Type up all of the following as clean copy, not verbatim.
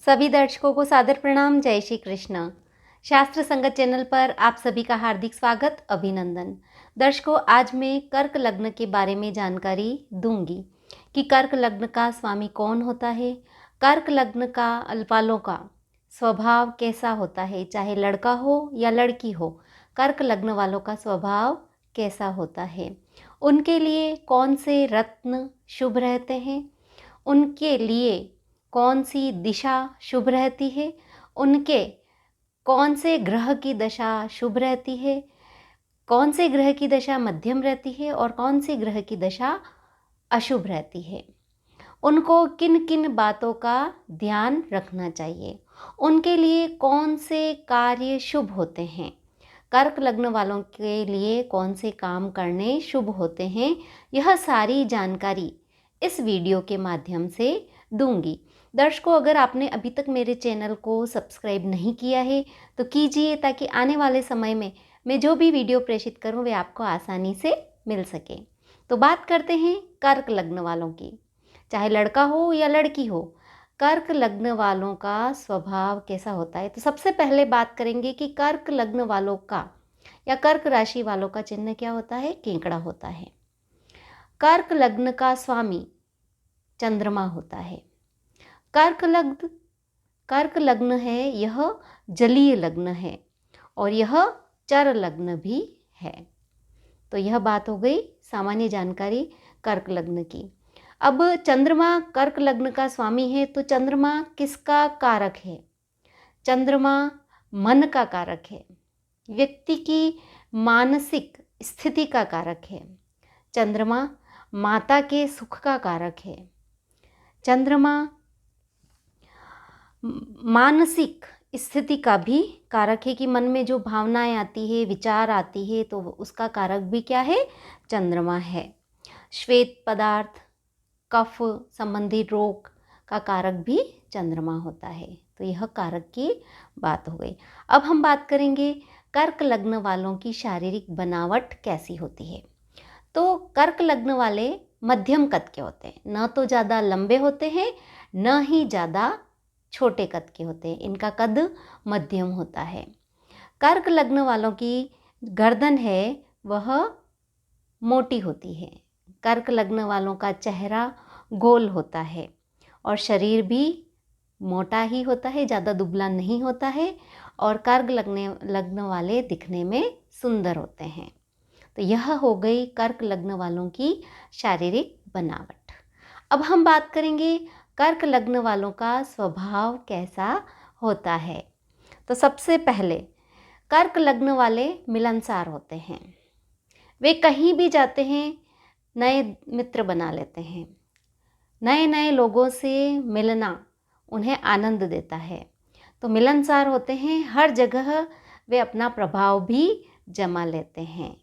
सभी दर्शकों को सादर प्रणाम। जय श्री कृष्ण। शास्त्र संगत चैनल पर आप सभी का हार्दिक स्वागत, अभिनंदन। दर्शकों, आज मैं कर्क लग्न के बारे में जानकारी दूंगी कि कर्क लग्न का स्वामी कौन होता है, कर्क लग्न का वालों का स्वभाव कैसा होता है, चाहे लड़का हो या लड़की हो, कर्क लग्न वालों का स्वभाव कैसा होता है, उनके लिए कौन से रत्न शुभ रहते हैं, उनके लिए कौन सी दिशा शुभ रहती है, उनके कौन से ग्रह की दशा शुभ रहती है, कौन से ग्रह की दशा मध्यम रहती है और कौन से ग्रह की दशा अशुभ रहती है, उनको किन किन बातों का ध्यान रखना चाहिए, उनके लिए कौन से कार्य शुभ होते हैं, कर्क लग्न वालों के लिए कौन से काम करने शुभ होते हैं, यह सारी जानकारी इस वीडियो के माध्यम से दूंगी। दर्शकों, अगर आपने अभी तक मेरे चैनल को सब्सक्राइब नहीं किया है तो कीजिए, ताकि आने वाले समय में मैं जो भी वीडियो प्रेषित करूं वे आपको आसानी से मिल सके। तो बात करते हैं कर्क लग्न वालों की। चाहे लड़का हो या लड़की हो, कर्क लग्न वालों का स्वभाव कैसा होता है। तो सबसे पहले बात करेंगे कि कर्क लग्न वालों का या कर्क राशि वालों का चिन्ह क्या होता है। केंकड़ा होता है। कर्क लग्न का स्वामी चंद्रमा होता है। कर्क लग्न है, यह जलीय लग्न है और यह चर लग्न भी है। तो यह बात हो गई सामान्य जानकारी कर्क लग्न की। अब चंद्रमा कर्क लग्न का स्वामी है, तो चंद्रमा किसका कारक है। चंद्रमा मन का कारक है, व्यक्ति की मानसिक स्थिति का कारक है। चंद्रमा माता के सुख का कारक है। चंद्रमा मानसिक स्थिति का भी कारक है कि मन में जो भावनाएं आती है, विचार आती है, तो उसका कारक भी क्या है, चंद्रमा है। श्वेत पदार्थ, कफ संबंधी रोग का कारक भी चंद्रमा होता है। तो यह कारक की बात हो गई। अब हम बात करेंगे कर्क लग्न वालों की शारीरिक बनावट कैसी होती है। तो कर्क लग्न वाले मध्यम कद के होते हैं, न तो ज़्यादा लंबे होते हैं न ही ज़्यादा छोटे कद के होते हैं। इनका कद मध्यम होता है। कर्क लग्न वालों की गर्दन है वह मोटी होती है। कर्क लग्न वालों का चेहरा गोल होता है और शरीर भी मोटा ही होता है, ज़्यादा दुबला नहीं होता है। और कर्क लग्न वाले दिखने में सुंदर होते हैं। तो यह हो गई कर्क लग्न वालों की शारीरिक बनावट। अब हम बात करेंगे कर्क लग्न वालों का स्वभाव कैसा होता है। तो सबसे पहले कर्क लग्न वाले मिलनसार होते हैं। वे कहीं भी जाते हैं नए मित्र बना लेते हैं। नए नए लोगों से मिलना उन्हें आनंद देता है। तो मिलनसार होते हैं, हर जगह वे अपना प्रभाव भी जमा लेते हैं।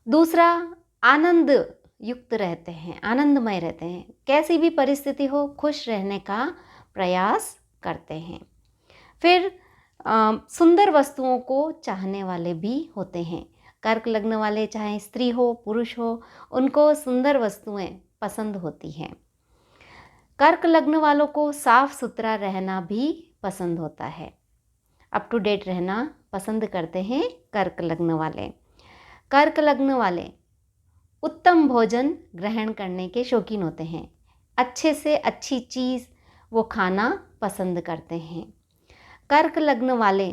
दूसरा, आनंद युक्त रहते हैं, आनंदमय रहते हैं। कैसी भी परिस्थिति हो, खुश रहने का प्रयास करते हैं। फिर सुंदर वस्तुओं को चाहने वाले भी होते हैं। कर्क लग्न वाले चाहे स्त्री हो पुरुष हो, उनको सुंदर वस्तुएं पसंद होती हैं। कर्क लग्न वालों को साफ सुथरा रहना भी पसंद होता है। अप टू डेट रहना पसंद करते हैं कर्क लग्न वाले। कर्क लग्न वाले उत्तम भोजन ग्रहण करने के शौकीन होते हैं। अच्छे से अच्छी चीज़ वो खाना पसंद करते हैं। कर्क लग्न वाले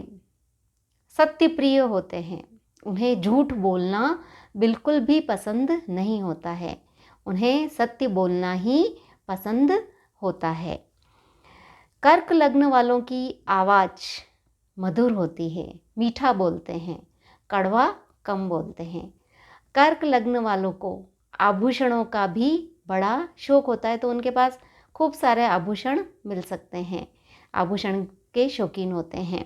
सत्य प्रिय होते हैं। उन्हें झूठ बोलना बिल्कुल भी पसंद नहीं होता है। उन्हें सत्य बोलना ही पसंद होता है। कर्क लग्न वालों की आवाज़ मधुर होती है, मीठा बोलते हैं, कड़वा कम बोलते हैं। कर्क लग्न वालों को आभूषणों का भी बड़ा शौक होता है, तो उनके पास खूब सारे आभूषण मिल सकते हैं, आभूषण के शौकीन होते हैं।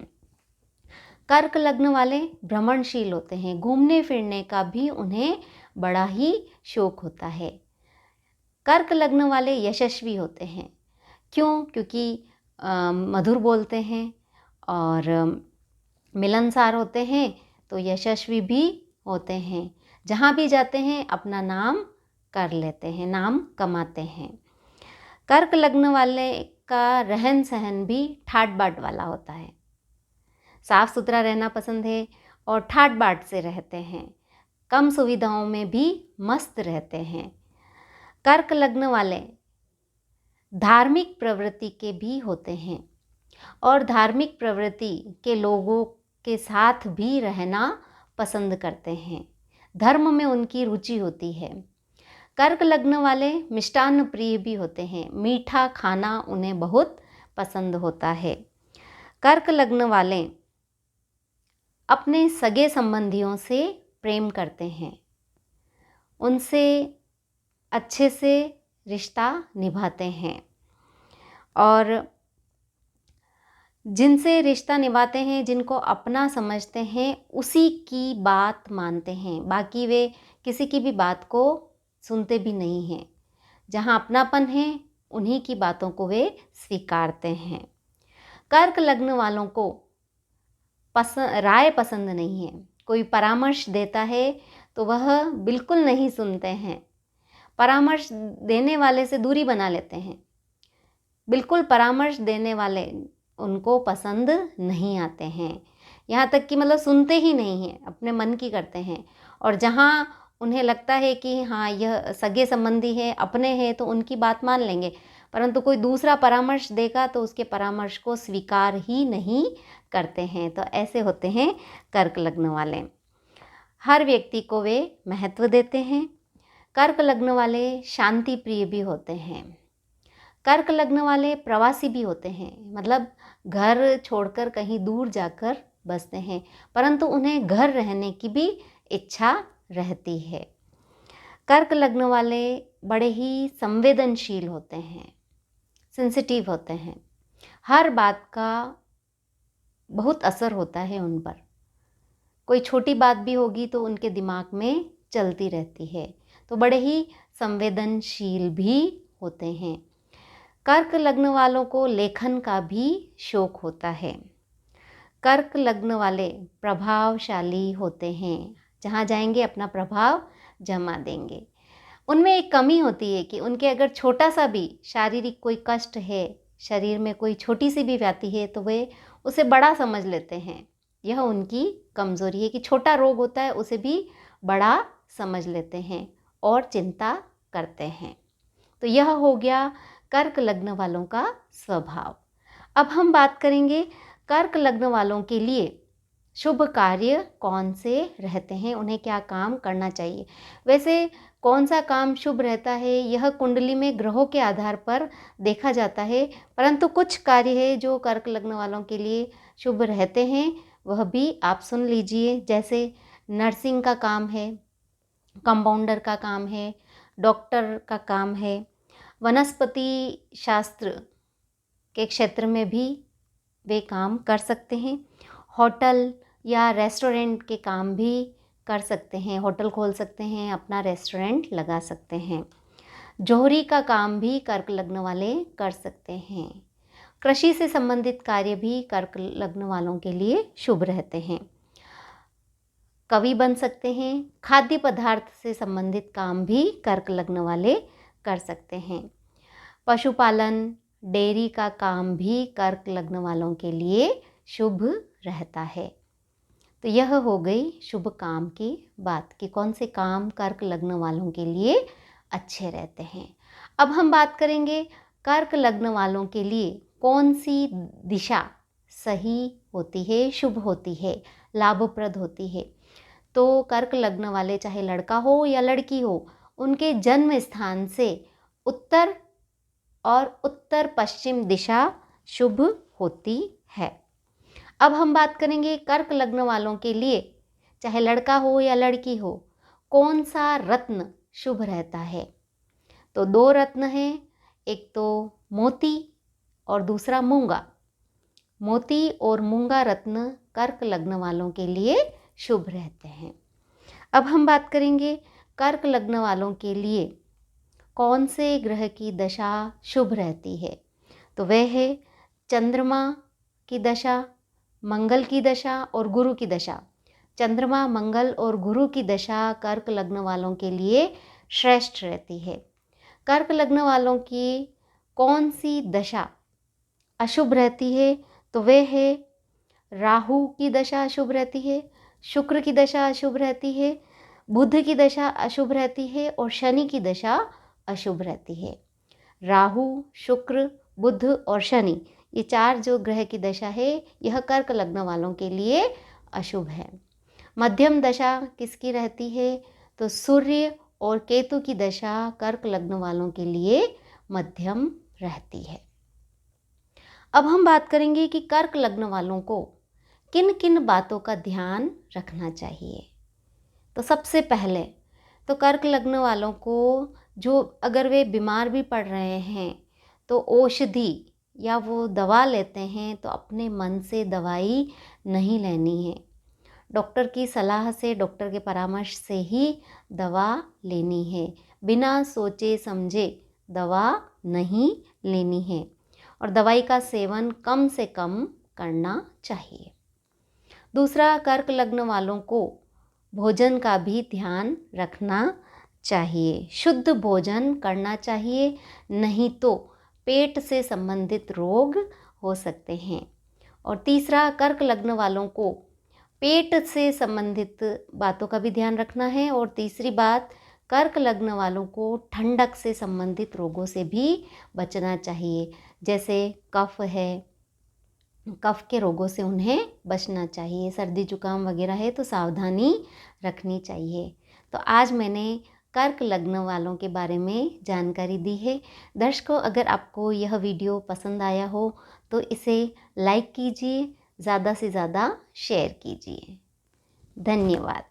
कर्क लग्न वाले भ्रमणशील होते हैं, घूमने फिरने का भी उन्हें बड़ा ही शौक होता है। कर्क लग्न वाले यशस्वी होते हैं। क्यों? क्योंकि मधुर बोलते हैं और मिलनसार होते हैं, तो यशस्वी भी होते हैं। जहाँ भी जाते हैं अपना नाम कर लेते हैं, नाम कमाते हैं। कर्क लग्न वाले का रहन सहन भी ठाट बाट वाला होता है। साफ सुथरा रहना पसंद है और ठाट बाट से रहते हैं। कम सुविधाओं में भी मस्त रहते हैं। कर्क लग्न वाले धार्मिक प्रवृत्ति के भी होते हैं और धार्मिक प्रवृत्ति के लोगों के साथ भी रहना पसंद करते हैं। धर्म में उनकी रुचि होती है। कर्क लग्न वाले मिष्टान्न प्रिय भी होते हैं। मीठा खाना उन्हें बहुत पसंद होता है। कर्क लग्न वाले अपने सगे संबंधियों से प्रेम करते हैं। उनसे अच्छे से रिश्ता निभाते हैं और जिनसे रिश्ता निभाते हैं, जिनको अपना समझते हैं, उसी की बात मानते हैं। बाकी वे किसी की भी बात को सुनते भी नहीं हैं। जहाँ अपनापन है उन्हीं की बातों को वे स्वीकारते हैं। कर्क लग्न वालों को राय पसंद नहीं है। कोई परामर्श देता है तो वह बिल्कुल नहीं सुनते हैं। परामर्श देने वाले से दूरी बना लेते हैं। बिल्कुल परामर्श देने वाले उनको पसंद नहीं आते हैं। यहाँ तक कि मतलब सुनते ही नहीं हैं, अपने मन की करते हैं। और जहाँ उन्हें लगता है कि हाँ यह सगे संबंधी है, अपने हैं, तो उनकी बात मान लेंगे, परंतु कोई दूसरा परामर्श देगा तो उसके परामर्श को स्वीकार ही नहीं करते हैं। तो ऐसे होते हैं कर्क लग्न वाले। हर व्यक्ति को वे महत्व देते हैं। कर्क लग्न वाले शांति प्रिय भी होते हैं। कर्क लग्न वाले प्रवासी भी होते हैं, मतलब घर छोड़कर कहीं दूर जाकर बसते हैं, परंतु उन्हें घर रहने की भी इच्छा रहती है। कर्क लग्न वाले बड़े ही संवेदनशील होते हैं, सेंसिटिव होते हैं। हर बात का बहुत असर होता है उन पर। कोई छोटी बात भी होगी तो उनके दिमाग में चलती रहती है। तो बड़े ही संवेदनशील भी होते हैं। कर्क लग्न वालों को लेखन का भी शौक होता है। कर्क लग्न वाले प्रभावशाली होते हैं। जहाँ जाएंगे अपना प्रभाव जमा देंगे। उनमें एक कमी होती है कि उनके अगर छोटा सा भी शारीरिक कोई कष्ट है, शरीर में कोई छोटी सी भी व्याधि है, तो वे उसे बड़ा समझ लेते हैं। यह उनकी कमज़ोरी है कि छोटा रोग होता है उसे भी बड़ा समझ लेते हैं और चिंता करते हैं। तो यह हो गया कर्क लग्न वालों का स्वभाव। अब हम बात करेंगे कर्क लग्न वालों के लिए शुभ कार्य कौन से रहते हैं, उन्हें क्या काम करना चाहिए। वैसे कौन सा काम शुभ रहता है यह कुंडली में ग्रहों के आधार पर देखा जाता है, परंतु कुछ कार्य है जो कर्क लग्न वालों के लिए शुभ रहते हैं, वह भी आप सुन लीजिए। जैसे नर्सिंग का काम है, कंपाउंडर का काम है, डॉक्टर का काम है, वनस्पति शास्त्र के क्षेत्र में भी वे काम कर सकते हैं। होटल या रेस्टोरेंट के काम भी कर सकते हैं। होटल खोल सकते हैं, अपना रेस्टोरेंट लगा सकते हैं। जोहरी का काम भी कर्क लग्न वाले कर सकते हैं। कृषि से संबंधित कार्य भी कर्क लग्न वालों के लिए शुभ रहते हैं। कवि बन सकते हैं। खाद्य पदार्थ से संबंधित काम भी कर्क लग्न वाले कर सकते हैं। पशुपालन, डेयरी का काम भी कर्क लग्न वालों के लिए शुभ रहता है। तो यह हो गई शुभ काम की बात कि कौन से काम कर्क लग्न वालों के लिए अच्छे रहते हैं। अब हम बात करेंगे कर्क लग्न वालों के लिए कौन सी दिशा सही होती है, शुभ होती है, लाभप्रद होती है। तो कर्क लग्न वाले चाहे लड़का हो या लड़की हो, उनके जन्म स्थान से उत्तर और उत्तर पश्चिम दिशा शुभ होती है। अब हम बात करेंगे कर्क लग्न वालों के लिए चाहे लड़का हो या लड़की हो, कौन सा रत्न शुभ रहता है। तो दो रत्न हैं, एक तो मोती और दूसरा मूंगा। मोती और मूंगा रत्न कर्क लग्न वालों के लिए शुभ रहते हैं। अब हम बात करेंगे कर्क लग्न वालों के लिए कौन से ग्रह की दशा शुभ रहती है। तो वह है चंद्रमा की दशा, मंगल की दशा और गुरु की दशा। चंद्रमा, मंगल और गुरु की दशा कर्क लग्न वालों के लिए श्रेष्ठ रहती है। कर्क लग्न वालों की कौन सी दशा अशुभ रहती है तो वे है राहु की दशा अशुभ रहती है, शुक्र की दशा अशुभ रहती है, बुध की दशा अशुभ रहती है और शनि की दशा अशुभ रहती है। राहु, शुक्र, बुध और शनि, ये 4 जो ग्रह की दशा है यह कर्क लग्न वालों के लिए अशुभ है। मध्यम दशा किसकी रहती है तो सूर्य और केतु की दशा कर्क लग्न वालों के लिए मध्यम रहती है। अब हम बात करेंगे कि कर्क लग्न वालों को किन किन बातों का ध्यान रखना चाहिए। तो सबसे पहले तो कर्क लग्न वालों को जो अगर वे बीमार भी पड़ रहे हैं तो औषधि या वो दवा लेते हैं तो अपने मन से दवाई नहीं लेनी है। डॉक्टर की सलाह से, डॉक्टर के परामर्श से ही दवा लेनी है। बिना सोचे समझे दवा नहीं लेनी है और दवाई का सेवन कम से कम करना चाहिए। दूसरा, कर्क लग्न वालों को भोजन का भी ध्यान रखना चाहिए। शुद्ध भोजन करना चाहिए, नहीं तो पेट से संबंधित रोग हो सकते हैं। और तीसरा, कर्क लग्न वालों को पेट से संबंधित बातों का भी ध्यान रखना है। और तीसरी बात, कर्क लग्न वालों को ठंडक से संबंधित रोगों से भी बचना चाहिए, जैसे कफ है, कफ के रोगों से उन्हें बचना चाहिए। सर्दी जुकाम वगैरह है तो सावधानी रखनी चाहिए। तो आज मैंने कर्क लग्न वालों के बारे में जानकारी दी है। दर्शकों, अगर आपको यह वीडियो पसंद आया हो तो इसे लाइक कीजिए, ज़्यादा से ज़्यादा शेयर कीजिए। धन्यवाद।